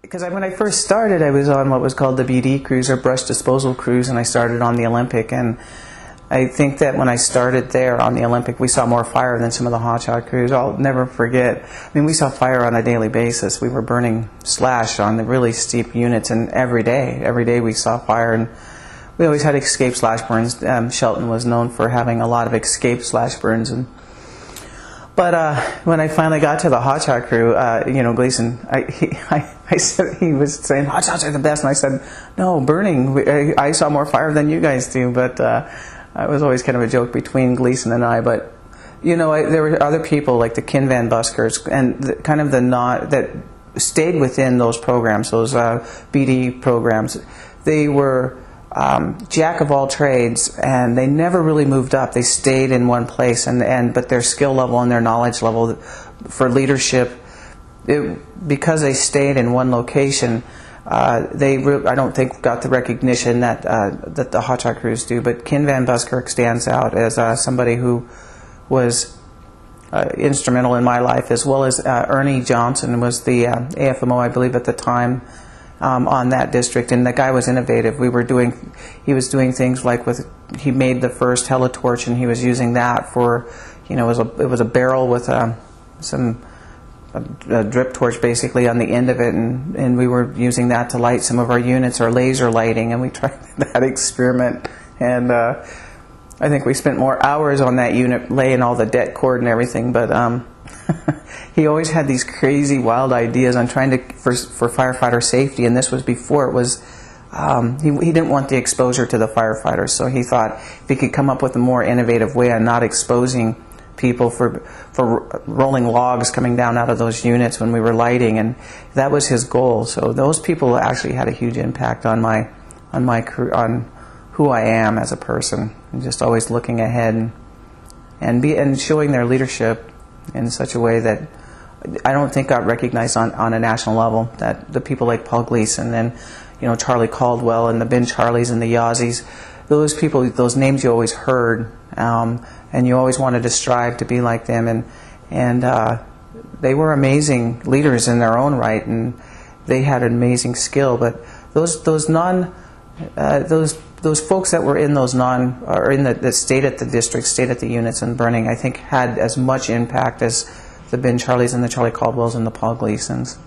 Because when I first started, I was on what was called the BD cruise, or brush disposal cruise, and I started on the Olympic. And I think that when I started there on the Olympic, we saw more fire than some of the hotshot crews. I'll never forget. I mean, we saw fire on a daily basis. We were burning slash on the really steep units, and every day we saw fire. And we always had escape slash burns. Shelton was known for having a lot of escape slash burns. But when I finally got to the hotshot crew, Gleason, I said, he was saying, hotshots are the best. And I said, no, burning. I saw more fire than you guys do. But it was always kind of a joke between Gleason and I. But, there were other people like the Kinvan buskers and that stayed within those programs, those BD programs. They were jack of all trades, and they never really moved up. They stayed in one place, but their skill level and their knowledge level for leadership, because they stayed in one location, I don't think got the recognition that the hotshot crews do. But Kin Van Buskirk stands out as somebody who was instrumental in my life, as well as Ernie Johnson was the AFMO, I believe, at the time. On that district, and the guy was innovative. He was doing things like he made the first helitorch, and he was using that for, it was a barrel with some drip torch basically on the end of it, and we were using that to light some of our units, or laser lighting, and we tried that experiment, and I think we spent more hours on that unit laying all the det cord and everything, but he always had these crazy, wild ideas on trying for firefighter safety, and this was before it was. He didn't want the exposure to the firefighters, so he thought if he could come up with a more innovative way on not exposing people for rolling logs coming down out of those units when we were lighting, and that was his goal. So those people actually had a huge impact on on who I am as a person, and just always looking ahead and showing their leadership in such a way that I don't think got recognized on a national level. That the people like Paul Gleason and Charlie Caldwell and the Ben Charlies and the Yazzies, those people, those names you always heard, and you always wanted to strive to be like them, and they were amazing leaders in their own right, and they had an amazing skill. But those folks that were in that stayed at the district, stayed at the units and burning, I think had as much impact as the Ben Charlies and the Charlie Caldwells and the Paul Gleasons.